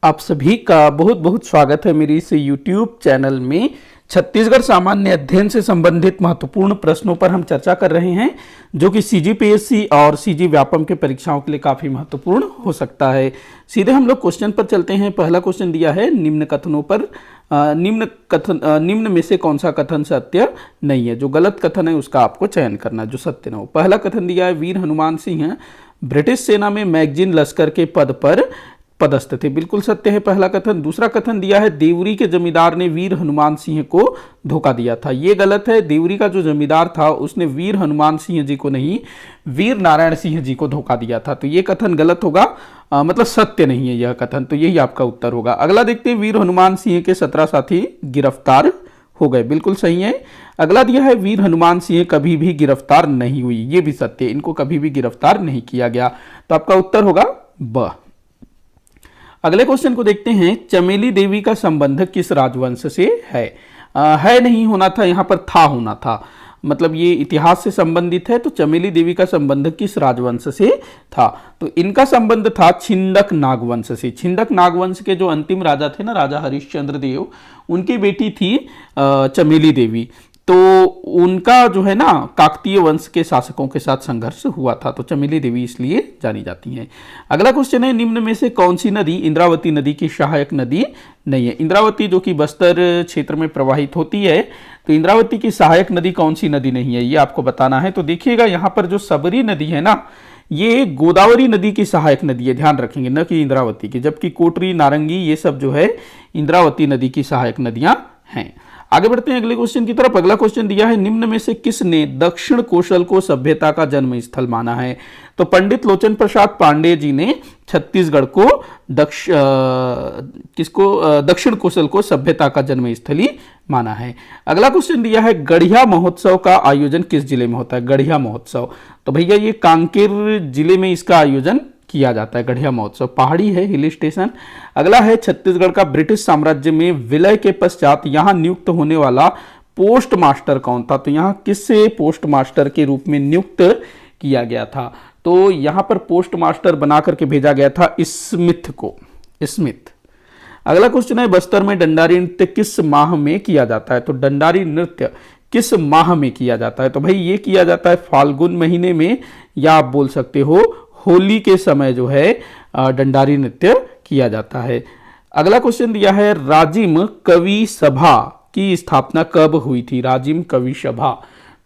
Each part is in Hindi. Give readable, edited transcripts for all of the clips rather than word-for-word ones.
आप सभी का बहुत बहुत स्वागत है मेरी इस YouTube चैनल में। छत्तीसगढ़ सामान्य अध्ययन से संबंधित महत्वपूर्ण प्रश्नों पर हम चर्चा कर रहे हैं, जो कि CGPSC और CG व्यापम के परीक्षाओं के लिए काफी महत्वपूर्ण हो सकता है। सीधे हम लोग क्वेश्चन पर चलते हैं। पहला क्वेश्चन दिया है निम्न कथनों पर निम्न में से कौन सा कथन सत्य नहीं है। जो गलत कथन है उसका आपको चयन करना, जो सत्य न हो। पहला कथन दिया है वीर हनुमान सिंह ब्रिटिश सेना में मैगजीन लश्कर के पद पर पदस्थ थे। बिल्कुल सत्य है पहला कथन। दूसरा कथन दिया है देवरी के जमींदार ने वीर हनुमान सिंह को धोखा दिया था। ये गलत है। देवरी का जो जमींदार था उसने वीर हनुमान सिंह जी को नहीं, वीर नारायण सिंह जी को धोखा दिया था। तो ये कथन गलत होगा, मतलब सत्य नहीं है यह कथन। तो यही आपका उत्तर होगा। अगला देखते हैं, वीर हनुमान सिंह के 17 साथी गिरफ्तार हो गए। बिल्कुल सही है। अगला दिया है वीर हनुमान सिंह कभी भी गिरफ्तार नहीं हुई। ये भी सत्य, इनको कभी भी गिरफ्तार नहीं किया गया। तो आपका उत्तर होगा ब। अगले क्वेश्चन को देखते हैं, चमेली देवी का संबंध किस राजवंश से है? है नहीं होना था, यहां पर था होना था, मतलब ये इतिहास से संबंधित है। तो चमेली देवी का संबंध किस राजवंश से था? तो इनका संबंध था छिंदक नागवंश से। छिंदक नागवंश के जो अंतिम राजा थे ना, राजा हरिश्चंद्र देव, उनकी बेटी थी चमेली देवी। तो उनका जो है ना काकतीय वंश के शासकों के साथ संघर्ष हुआ था। तो चमेली देवी इसलिए जानी जाती हैं। अगला क्वेश्चन है, निम्न में से कौन सी नदी इंद्रावती नदी की सहायक नदी नहीं है? इंद्रावती जो कि बस्तर क्षेत्र में प्रवाहित होती है, तो इंद्रावती की सहायक नदी कौन सी नदी नहीं है, ये आपको बताना है। तो देखिएगा यहां पर जो सबरी नदी है ना, ये गोदावरी नदी की सहायक नदी है, ध्यान रखेंगे, न कि इंद्रावती की। जबकि कोटरी, नारंगी, ये सब जो है इंद्रावती नदी की सहायक नदियां हैं। आगे बढ़ते हैं अगले क्वेश्चन की तरफ। अगला क्वेश्चन दिया है, निम्न में से किसने दक्षिण कोशल को सभ्यता का जन्म स्थल माना है? तो पंडित लोचन प्रसाद पांडे जी ने छत्तीसगढ़ को दक्षिण कोशल को सभ्यता का जन्म स्थली माना है। अगला क्वेश्चन दिया है, गढ़िया महोत्सव का आयोजन किस जिले में होता है? गढ़िया महोत्सव, तो भैया ये कांकेर जिले में इसका आयोजन किया जाता है। गढ़िया महोत्सव पहाड़ी है, हिल स्टेशन। अगला है, छत्तीसगढ़ का ब्रिटिश साम्राज्य में विलय के पश्चात यहां नियुक्त होने वाला पोस्ट मास्टर कौन था? तो यहां किससे पोस्ट मास्टर के रूप में नियुक्त किया गया था? तो यहां पर पोस्ट मास्टर बना करके भेजा गया था स्मिथ को, स्मिथ। अगला क्वेश्चन है, बस्तर में डंडारी नृत्य किस माह में किया जाता है? तो डंडारी नृत्य किस माह में किया जाता है? तो भाई ये किया जाता है फाल्गुन महीने में, या आप बोल सकते हो होली के समय जो है डंडारी नृत्य किया जाता है। अगला क्वेश्चन दिया है, राजिम कवि सभा की स्थापना कब हुई थी? राजिम कवि सभा,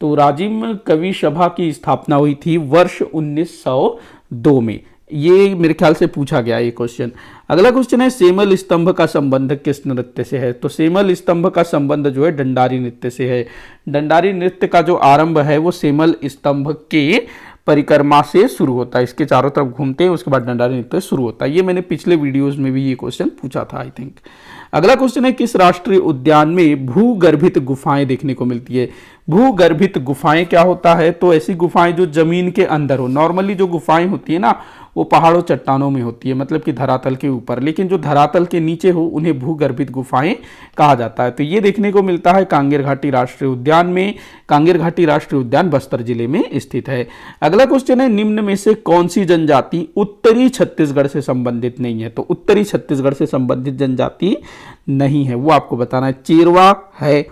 तो राजिम कवि सभा की स्थापना हुई थी वर्ष 1902 में। ये मेरे ख्याल से पूछा गया ये क्वेश्चन। अगला क्वेश्चन है, सेमल स्तंभ का संबंध किस नृत्य से है? तो सेमल स्तंभ का संबंध जो है डंडारी नृत्य से है। डंडारी नृत्य का जो आरंभ है वो सेमल स्तंभ के परिक्रमा से शुरू होता है। इसके चारों तरफ घूमते हैं, उसके बाद डंडारी नृत्य शुरू होता है। ये मैंने पिछले वीडियोस में भी ये क्वेश्चन पूछा था, आई थिंक। अगला क्वेश्चन है, किस राष्ट्रीय उद्यान में भूगर्भित गुफाएं देखने को मिलती है? भूगर्भित गुफाएं क्या होता है? तो ऐसी गुफाएं जो जमीन के अंदर हो। नॉर्मली जो गुफाएं होती है ना, वो पहाड़ों चट्टानों में होती है, मतलब कि धरातल के ऊपर, लेकिन जो धरातल के नीचे हो उन्हें भूगर्भित गुफाएं कहा जाता है। तो ये देखने को मिलता है कांगेर घाटी राष्ट्रीय उद्यान में। कांगेर घाटी राष्ट्रीय उद्यान बस्तर जिले में स्थित है। अगला क्वेश्चन है, निम्न में से कौन सी जनजाति उत्तरी छत्तीसगढ़ से संबंधित नहीं है? तो उत्तरी छत्तीसगढ़ से संबंधित जनजाति नहीं है, वो आपको बताना है। चेरवा है,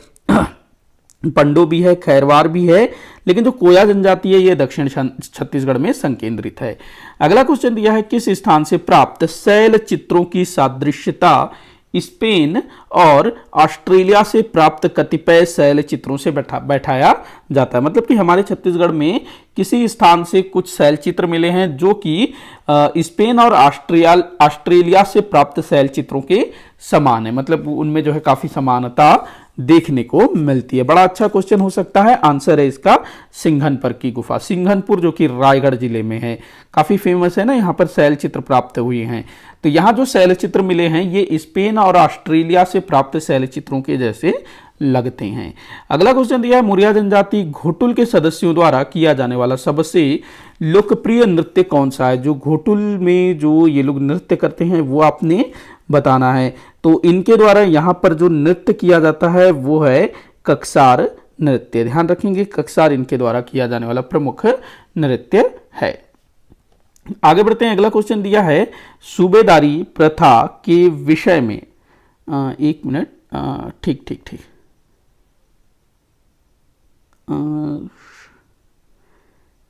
पंडो भी है, खैरवार भी है, लेकिन जो कोया जनजाति है ये दक्षिण छत्तीसगढ़ में संकेंद्रित है। अगला क्वेश्चन दिया है, किस स्थान से प्राप्त शैल चित्रों की सादृश्यता स्पेन और ऑस्ट्रेलिया से प्राप्त कतिपय शैल चित्रों से बैठाया जाता है? मतलब कि हमारे छत्तीसगढ़ में किसी स्थान से कुछ शैल चित्र मिले हैं जो कि स्पेन और ऑस्ट्रेलिया से प्राप्त शैल चित्रों के समान है, मतलब उनमें जो है काफी समानता देखने को मिलती है। बड़ा अच्छा क्वेश्चन हो सकता है। आंसर है इसका सिंघनपुर की गुफा। सिंघनपुर जो कि रायगढ़ जिले में है, काफी फेमस है ना, यहाँ पर शैल चित्र प्राप्त हुए हैं। तो यहाँ जो शैल चित्र मिले हैं ये स्पेन और ऑस्ट्रेलिया से प्राप्त शैल चित्रों के जैसे लगते हैं। अगला क्वेश्चन दिया है, मुरिया जनजाति घोटुल के सदस्यों द्वारा किया जाने वाला सबसे लोकप्रिय नृत्य कौन सा है? जो घोटुल में जो ये लोग नृत्य करते हैं वो आपने बताना है। तो इनके द्वारा यहाँ पर जो नृत्य किया जाता है वो है ककसार नृत्य। ध्यान रखेंगे, ककसार इनके द्वारा किया जाने वाला प्रमुख नृत्य है। आगे बढ़ते हैं। अगला क्वेश्चन दिया है सूबेदारी प्रथा के विषय में। एक मिनट, ठीक ठीक ठीक,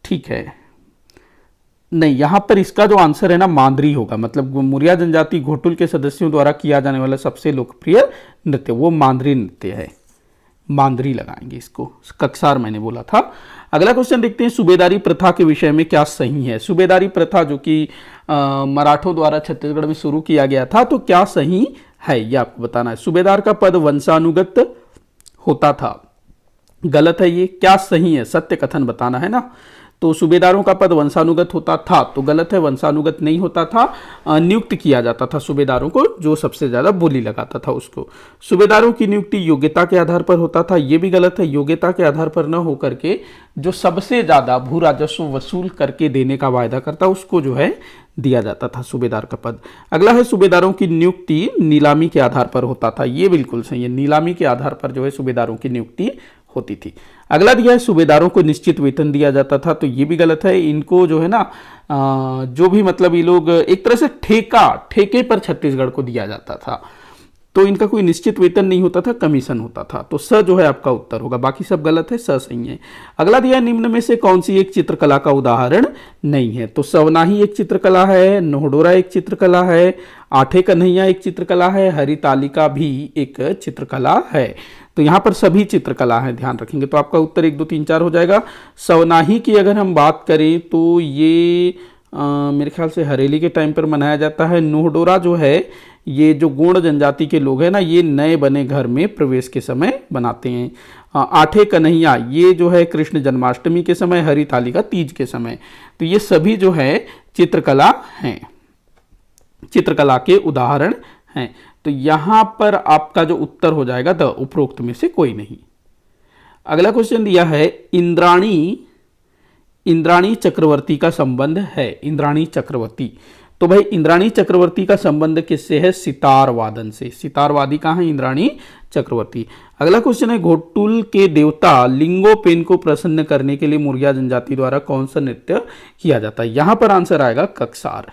ठीक है, नहीं, यहां पर इसका जो आंसर है ना मांदरी होगा। मतलब मुरिया जनजाति घोटुल के सदस्यों द्वारा किया जाने वाला सबसे लोकप्रिय नृत्य वो मांदरी नृत्य है। मांदरी लगाएंगे इसको, कक्सार मैंने बोला था। अगला क्वेश्चन देखते हैं, सूबेदारी प्रथा के विषय में क्या सही है। सूबेदारी प्रथा जो कि मराठों द्वारा छत्तीसगढ़ में शुरू किया गया था, तो क्या सही है ये आपको बताना है। सूबेदार का पद वंशानुगत होता था, गलत है ये। क्या सही है, सत्य कथन बताना है ना। तो सूबेदारों का पद वंशानुगत होता था, तो गलत है, वंशानुगत नहीं होता था, नियुक्त किया जाता था सूबेदारों को, जो सबसे ज्यादा बोली लगाता था उसको। सूबेदारों की नियुक्ति योग्यता के आधार पर होता था, ये भी गलत है। योग्यता के आधार पर न होकर के जो सबसे ज्यादा भू राजस्व वसूल करके देने का वायदा करता उसको जो है दिया जाता था सूबेदार का पद। अगला है, सूबेदारों की नियुक्ति नीलामी के आधार पर होता था, ये बिल्कुल सही है। नीलामी के आधार पर जो है सूबेदारों की नियुक्ति होती थी। अगला दिया है, सूबेदारों को निश्चित वेतन दिया जाता था, तो ये भी गलत है। इनको जो है ना जो भी मतलब ये लोग एक तरह से ठेके पर छत्तीसगढ़ को दिया जाता था, तो इनका कोई निश्चित वेतन नहीं होता था, कमीशन होता था। तो स जो है आपका उत्तर होगा, बाकी सब गलत है, स सही है। अगला दिया है, निम्न में से कौन सी एक चित्रकला का उदाहरण नहीं है। तो सवनाही एक चित्रकला है, नोहडोरा एक चित्रकला है, आठे कन्हैया एक चित्रकला है, हरितालिका भी एक चित्रकला है। तो यहां पर सभी चित्रकला है, ध्यान रखेंगे। तो आपका उत्तर 1 2 3 4 हो जाएगा। सवनाही की अगर हम बात करें तो ये मेरे ख्याल से हरेली के टाइम पर मनाया जाता है। नोहडोरा जो है ये जो गोंड जनजाति के लोग हैं ना, ये नए बने घर में प्रवेश के समय बनाते हैं। आठे कन्हैया ये जो है कृष्ण जन्माष्टमी के समय, हरितालिका तीज के समय। तो ये सभी जो है चित्रकला हैं, चित्रकला के उदाहरण हैं। तो यहां पर आपका जो उत्तर हो जाएगा द, उपरोक्त में से कोई नहीं। अगला क्वेश्चन दिया है, इंद्राणी चक्रवर्ती का संबंध है। इंद्राणी चक्रवर्ती, तो भाई इंद्राणी चक्रवर्ती का संबंध किससे है? सितार वादन से। सितारवादी कहाँ है? इंद्राणी चक्रवर्ती। अगला क्वेश्चन है, घोटुल के देवता लिंगोपेन को प्रसन्न करने के लिए मुरिया जनजाति द्वारा कौन सा नृत्य किया जाता है? यहां पर आंसर आएगा कक्सार।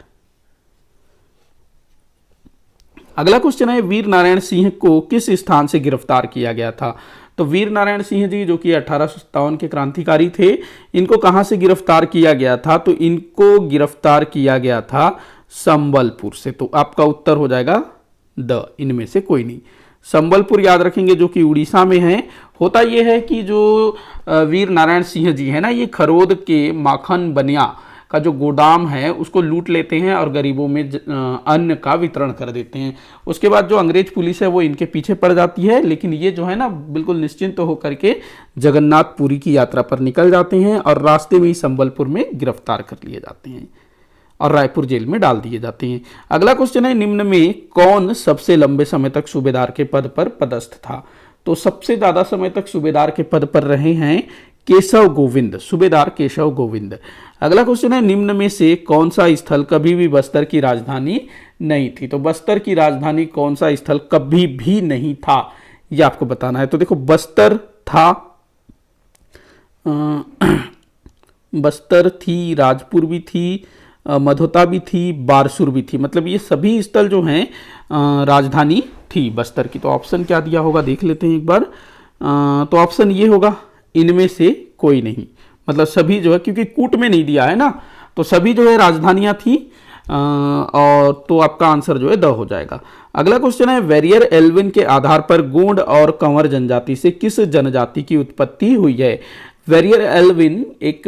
अगला क्वेश्चन है, वीर नारायण सिंह को किस स्थान से गिरफ्तार किया गया था? तो वीर नारायण सिंह जी जो कि 1857 के क्रांतिकारी थे, इनको कहां से गिरफ्तार किया गया था? तो इनको गिरफ्तार किया गया था संबलपुर से। तो आपका उत्तर हो जाएगा द, इनमें से कोई नहीं। संबलपुर याद रखेंगे, जो कि उड़ीसा में है। होता यह है कि जो वीर नारायण सिंह जी है ना, ये खरोद के माखन बनिया का जो गोदाम है उसको लूट लेते हैं और गरीबों में अन्न का वितरण कर देते हैं। उसके बाद जो अंग्रेज पुलिस है वो इनके पीछे पड़ जाती है, लेकिन ये जो है ना बिल्कुल निश्चिंत होकर के जगन्नाथपुरी की यात्रा पर निकल जाते हैं और रास्ते में ही संबलपुर में गिरफ्तार कर लिए जाते हैं और रायपुर जेल में डाल दिए जाते हैं। अगला क्वेश्चन है, निम्न में कौन सबसे लंबे समय तक सूबेदार के पद पर पदस्थ था? तो सबसे ज्यादा समय तक सूबेदार के पद पर रहे हैं केशव गोविंद, सूबेदार केशव गोविंद। अगला क्वेश्चन है, निम्न में से कौन सा स्थल कभी भी बस्तर की राजधानी नहीं थी? तो बस्तर की राजधानी कौन सा स्थल कभी भी नहीं था, यह आपको बताना है। तो देखो, बस्तर था, बस्तर थी, राजपुर भी थी, मधोता भी थी, बारसूर भी थी। मतलब ये सभी स्थल जो हैं राजधानी थी बस्तर की। तो ऑप्शन क्या दिया होगा देख लेते हैं एक बार। तो ऑप्शन ये होगा, इनमें से कोई नहीं। मतलब सभी जो है, क्योंकि कूट में नहीं दिया है ना, तो सभी जो है राजधानियां थी। और तो आपका आंसर जो है द हो जाएगा। अगला क्वेश्चन है, वेरियर एल्विन के आधार पर गोंड और कंवर जनजाति से किस जनजाति की उत्पत्ति हुई है? वेरियर एल्विन एक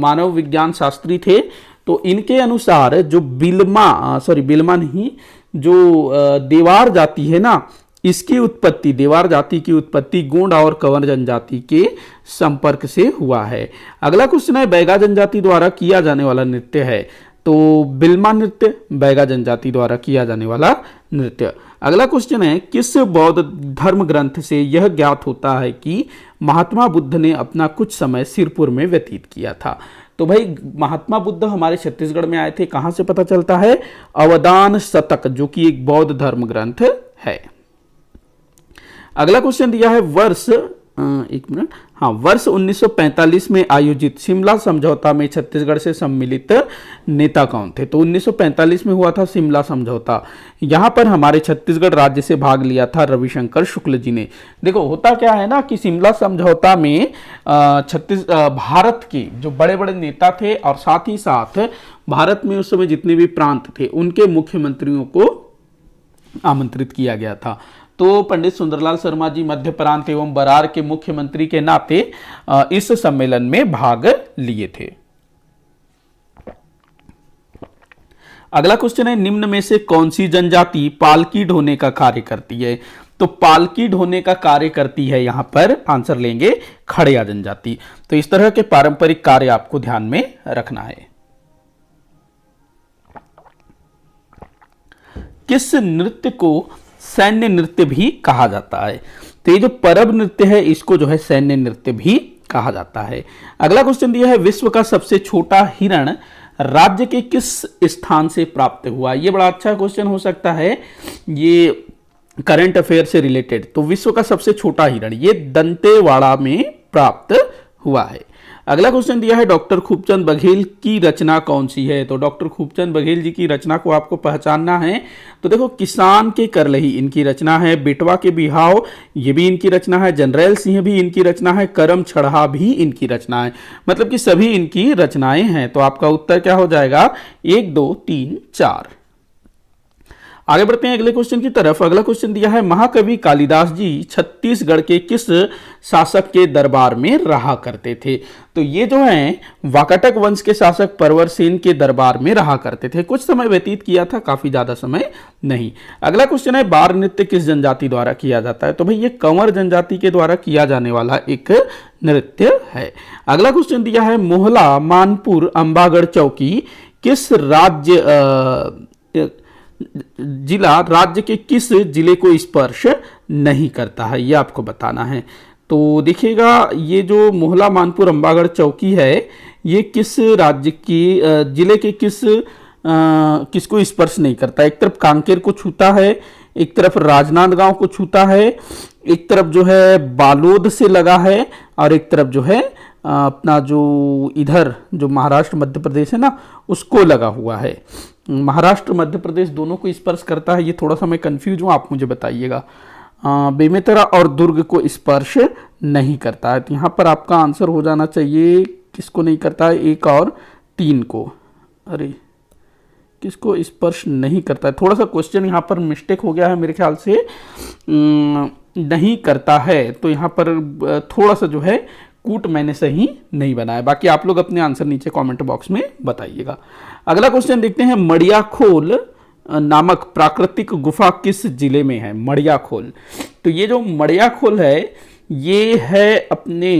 मानव विज्ञान शास्त्री थे। तो इनके अनुसार जो बिल्मा नहीं, जो देवार जाति है ना, इसकी उत्पत्ति, देवार जाति की उत्पत्ति गोंड और कंवर जनजाति के संपर्क से हुआ है। अगला क्वेश्चन है, बैगा जनजाति द्वारा किया जाने वाला नृत्य है। तो बिल्मा नृत्य बैगा जनजाति द्वारा किया जाने वाला नृत्य। अगला क्वेश्चन है, किस बौद्ध धर्म ग्रंथ से यह ज्ञात होता है कि महात्मा बुद्ध ने अपना कुछ समय सिरपुर में व्यतीत किया था? तो भाई महात्मा बुद्ध हमारे छत्तीसगढ़ में आए थे, कहां से पता चलता है? अवदान शतक, जो कि एक बौद्ध धर्म ग्रंथ है। अगला क्वेश्चन दिया है, वर्ष एक मिनट, हाँ, वर्ष 1945 में आयोजित शिमला समझौता में छत्तीसगढ़ से सम्मिलित नेता कौन थे? तो 1945 में हुआ था शिमला समझौता। यहाँ पर हमारे छत्तीसगढ़ राज्य से भाग लिया था रविशंकर शुक्ल जी ने। देखो होता क्या है ना कि शिमला समझौता में भारत के जो बड़े बड़े नेता थे और साथ ही साथ भारत में उस समय जितने भी प्रांत थे उनके मुख्यमंत्रियों को आमंत्रित किया गया था। तो पंडित सुंदरलाल शर्मा जी मध्य प्रांत एवं बरार के मुख्यमंत्री के नाते इस सम्मेलन में भाग लिए थे। अगला क्वेश्चन है, निम्न में से कौन सी जनजाति पालकी ढोने का कार्य करती है? तो पालकी ढोने का कार्य करती है, यहां पर आंसर लेंगे खड़िया जनजाति। तो इस तरह के पारंपरिक कार्य आपको ध्यान में रखना है। किस नृत्य को सैन्य नृत्य भी कहा जाता है? तो ये जो परब नृत्य है इसको जो है सैन्य नृत्य भी कहा जाता है। अगला क्वेश्चन दिया है, विश्व का सबसे छोटा हिरण राज्य के किस स्थान से प्राप्त हुआ? ये बड़ा अच्छा क्वेश्चन हो सकता है, ये करंट अफेयर से रिलेटेड। तो विश्व का सबसे छोटा हिरण ये दंतेवाड़ा में प्राप्त हुआ है। अगला क्वेश्चन दिया है, डॉक्टर खूबचंद बघेल की रचना कौन सी है? तो डॉक्टर खूबचंद बघेल जी की रचना को आपको पहचानना है। तो देखो, किसान के करलही इनकी रचना है, बेटवा के बिहाव ये भी इनकी रचना है, जनरैल सिंह भी इनकी रचना है, करम छड़हा भी इनकी रचना है। मतलब कि सभी इनकी रचनाएं हैं। तो आपका उत्तर क्या हो जाएगा? 1 2 3 4। आगे बढ़ते हैं अगले क्वेश्चन की तरफ। अगला क्वेश्चन दिया है, महाकवि कालिदास जी छत्तीसगढ़ के किस शासक के दरबार में रहा करते थे? तो ये जो है वाकाटक वंश के शासक परवर सेन के दरबार में रहा करते थे। कुछ समय व्यतीत किया था, काफी ज्यादा समय नहीं। अगला क्वेश्चन है, बार नृत्य किस जनजाति द्वारा किया जाता है? तो भाई ये कंवर जनजाति के द्वारा किया जाने वाला एक नृत्य है। अगला क्वेश्चन दिया है, मोहला मानपुर अंबागढ़ चौकी किस जिला राज्य के किस जिले को स्पर्श नहीं करता है? ये आपको बताना है। तो देखिएगा, ये जो मोहला मानपुर अंबागढ़ चौकी है ये किस राज्य की जिले के किसको स्पर्श नहीं करता? एक तरफ कांकेर को छूता है, एक तरफ राजनांदगांव को छूता है, एक तरफ जो है बालोद से लगा है, और एक तरफ जो है अपना जो इधर जो महाराष्ट्र मध्य प्रदेश है ना उसको लगा हुआ है। महाराष्ट्र मध्य प्रदेश दोनों को स्पर्श करता है। ये थोड़ा सा मैं कंफ्यूज हूँ, आप मुझे बताइएगा। बेमेतरा और दुर्ग को स्पर्श नहीं करता है। तो यहाँ पर आपका आंसर हो जाना चाहिए, किसको नहीं करता है? 1 और 3 को। अरे किसको स्पर्श नहीं करता है? थोड़ा सा क्वेश्चन यहाँ पर मिस्टेक हो गया है मेरे ख्याल से। नहीं करता है तो यहाँ पर थोड़ा सा जो है कूट मैंने सही नहीं बनाया। बाकी आप लोग अपने आंसर नीचे कमेंट बॉक्स में बताइएगा। अगला क्वेश्चन देखते हैं, मड़ियाखोल नामक प्राकृतिक गुफा किस जिले में है? मड़ियाखोल। तो ये जो मड़ियाखोल है ये है अपने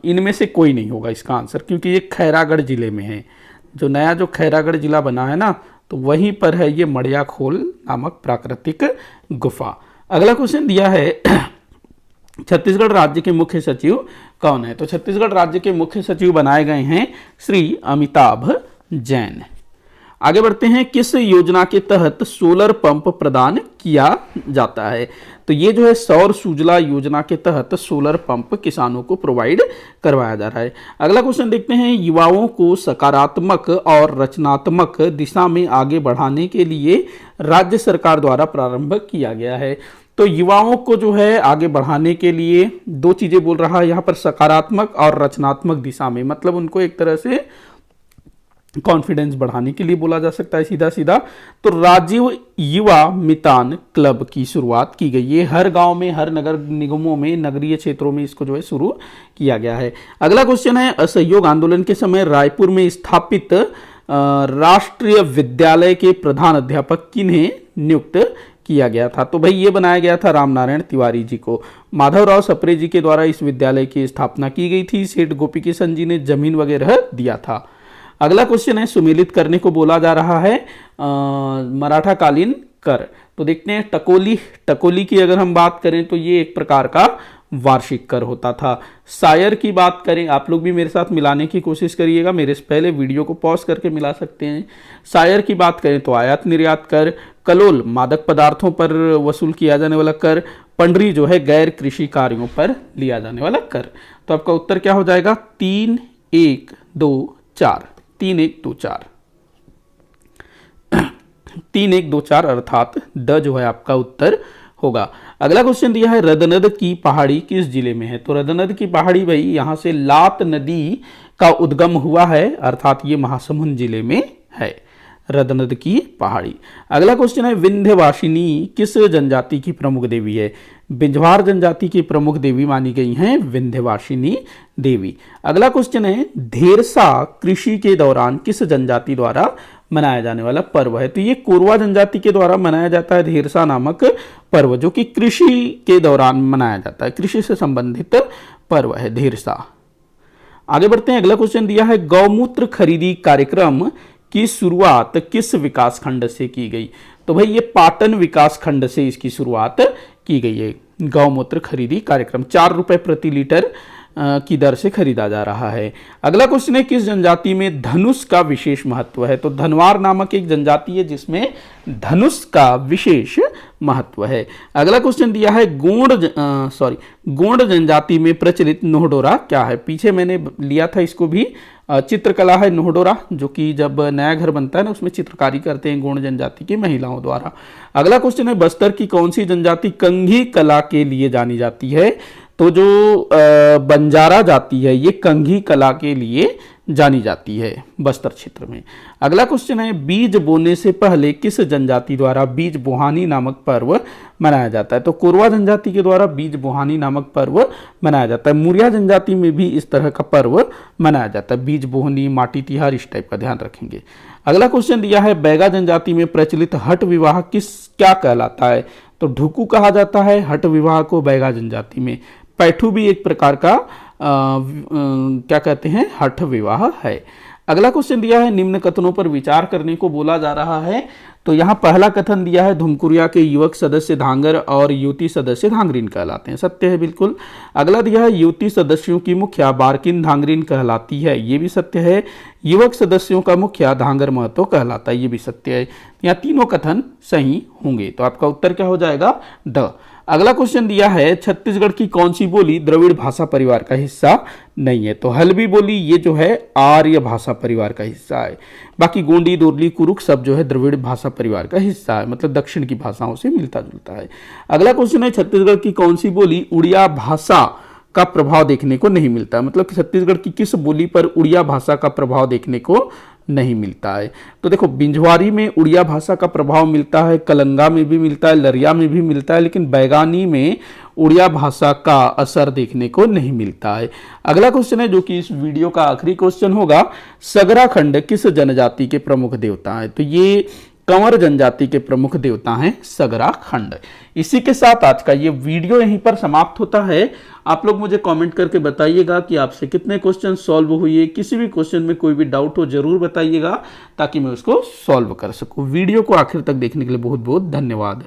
इनमें से कोई नहीं होगा इसका आंसर, क्योंकि ये खैरागढ़ जिले में है। जो खैरागढ़ जिला बना है ना तो वहीं पर है ये मड़ियाखोल नामक प्राकृतिक गुफा। अगला क्वेश्चन दिया है, छत्तीसगढ़ राज्य के मुख्य सचिव कौन है? तो छत्तीसगढ़ राज्य के मुख्य सचिव बनाए गए हैं श्री अमिताभ जैन। आगे बढ़ते हैं, किस योजना के तहत सोलर पंप प्रदान किया जाता है? तो ये जो है सौर सूजला योजना के तहत सोलर पंप किसानों को प्रोवाइड करवाया जा रहा है। अगला क्वेश्चन देखते हैं, युवाओं को सकारात्मक और रचनात्मक दिशा में आगे बढ़ाने के लिए राज्य सरकार द्वारा प्रारंभ किया गया है। तो युवाओं को जो है आगे बढ़ाने के लिए 2 चीजें बोल रहा है यहाँ पर, सकारात्मक और रचनात्मक दिशा में। मतलब उनको एक तरह से कॉन्फिडेंस बढ़ाने के लिए बोला जा सकता है सीधा सीधा। तो राजीव युवा मितान क्लब की शुरुआत की गई। ये हर गांव में, हर नगर निगमों में, नगरीय क्षेत्रों में इसको जो है शुरू किया गया है। अगला क्वेश्चन है, असहयोग आंदोलन के समय रायपुर में स्थापित राष्ट्रीय विद्यालय के प्रधान अध्यापक किन्हें नियुक्त किया गया था? तो भाई ये बनाया गया था रामनारायण तिवारी जी को। माधवराव सप्रे जी के द्वारा इस विद्यालय की स्थापना की गई थी। सेठ गोपी किशन जी ने जमीन वगैरह दिया था। अगला क्वेश्चन है, सुमेलित करने को बोला जा रहा है मराठा कालीन कर। तो देखते हैं, टकोली की अगर हम बात करें तो ये एक प्रकार का वार्षिक कर होता था। सायर की बात करें, आप लोग भी मेरे साथ मिलाने की कोशिश करिएगा, मेरे से पहले वीडियो को पॉज करके मिला सकते हैं। सायर की बात करें तो आयात निर्यात कर। कलोल मादक पदार्थों पर वसूल किया जाने वाला कर। पंडरी जो है गैर कृषि कार्यों पर लिया जाने वाला कर। तो आपका उत्तर क्या हो जाएगा? 3 1 2 4, 3 1 2 4, 3 1 2 4 अर्थात ड जो है आपका उत्तर होगा। अगला क्वेश्चन दिया है रदनद की पहाड़ी किस जिले में है? तो रदनद की पहाड़ी भाई यहां से लात नदी का उद्गम हुआ है, अर्थात ये महासमुंद जिले में है रदनद की पहाड़ी। अगला क्वेश्चन है विंध्यवासिनी किस जनजाति की प्रमुख देवी है? बिंझवार जनजाति की प्रमुख देवी मानी गई हैं विंध्यवासिनी देवी। अगला क्वेश्चन है धेरसा कृषि के दौरान किस जनजाति द्वारा मनाया जाने वाला पर्व है? तो ये कोरवा जनजाति के द्वारा मनाया जाता है धेरसा नामक पर्व, जो कि कृषि के दौरान मनाया जाता है, कृषि से संबंधित पर्व है धेरसा। आगे बढ़ते हैं, अगला क्वेश्चन दिया है गौमूत्र खरीदी कार्यक्रम की शुरुआत किस विकास खंड से की गई? तो भाई ये पाटन विकास खंड से इसकी शुरुआत की गई है। गौमूत्र खरीदी कार्यक्रम 4 रुपए प्रति लीटर की दर से खरीदा जा रहा है। अगला क्वेश्चन है किस जनजाति में धनुष का विशेष महत्व है? तो धनवार नामक एक जनजाति है जिसमें धनुष का विशेष महत्व है। अगला क्वेश्चन दिया है गोंड जनजाति में प्रचलित नोहडोरा क्या है? पीछे मैंने लिया था इसको भी, चित्रकला है नोहडोरा, जो कि जब नया घर बनता है ना उसमें चित्रकारी करते हैं गोंड जनजाति की महिलाओं द्वारा। अगला क्वेश्चन है बस्तर की कौन सी जनजाति कंघी कला के लिए जानी जाती है? तो जो बंजारा जाति है ये कंघी कला के लिए जानी जाती है बस्तर क्षेत्र में। अगला क्वेश्चन है बीज बोने से पहले किस जनजाति द्वारा बीज बोहानी नामक पर्व मनाया जाता है? तो कोरवा जनजाति के द्वारा बीज बोहानी नामक पर्व मनाया जाता है। मुरिया जनजाति में भी इस तरह का पर्व मनाया जाता है, बीज बोहनी, माटी तिहार, इस टाइप का ध्यान रखेंगे। अगला क्वेश्चन दिया है बैगा जनजाति में प्रचलित हट विवाह क्या कहलाता है? तो ढुकू कहा जाता है हट विवाह को बैगा जनजाति में। पैठू भी एक प्रकार का क्या कहते हैं हठ विवाह है। अगला क्वेश्चन दिया है निम्न कथनों पर विचार करने को बोला जा रहा है। तो यहाँ पहला कथन दिया है धुमकुरिया के युवक सदस्य धांगर और युवती सदस्य धांगरीन कहलाते हैं, सत्य है बिल्कुल। अगला दिया है युवती सदस्यों की मुखिया बारकिन धांगरीन कहलाती है, ये भी सत्य है। युवक सदस्यों का मुखिया धांगर महतो कहलाता है, ये भी सत्य है। यहाँ तीनों कथन सही होंगे, तो आपका उत्तर क्या हो जाएगा? ड। अगला क्वेश्चन दिया है छत्तीसगढ़ की कौन सी बोली द्रविड़ भाषा परिवार का हिस्सा नहीं है? तो हल्बी बोली ये जो है आर्य भाषा परिवार का हिस्सा है। बाकी गोंडी, दोरली, कुरुक सब जो है द्रविड़ भाषा परिवार का हिस्सा है, मतलब दक्षिण की भाषाओं से मिलता जुलता है। अगला क्वेश्चन है छत्तीसगढ़ की कौन सी बोली उड़िया भाषा का प्रभाव देखने को नहीं मिलता है? मतलब कि छत्तीसगढ़ की किस बोली पर उड़िया भाषा का प्रभाव देखने को नहीं मिलता है? तो देखो बिंझवारी में उड़िया भाषा का प्रभाव मिलता है, कलंगा में भी मिलता है, लरिया में भी मिलता है, लेकिन बैगानी में उड़िया भाषा का असर देखने को नहीं मिलता है। अगला क्वेश्चन है जो कि इस वीडियो का आखिरी क्वेश्चन होगा, सगरा खंड किस जनजाति के प्रमुख देवता है? तो ये कंवर जनजाति के प्रमुख देवता हैं सगरा खंड। इसी के साथ आज का ये वीडियो यहीं पर समाप्त होता है। आप लोग मुझे कमेंट करके बताइएगा कि आपसे कितने क्वेश्चन सॉल्व हुए। किसी भी क्वेश्चन में कोई भी डाउट हो जरूर बताइएगा ताकि मैं उसको सॉल्व कर सकूं। वीडियो को आखिर तक देखने के लिए बहुत बहुत धन्यवाद।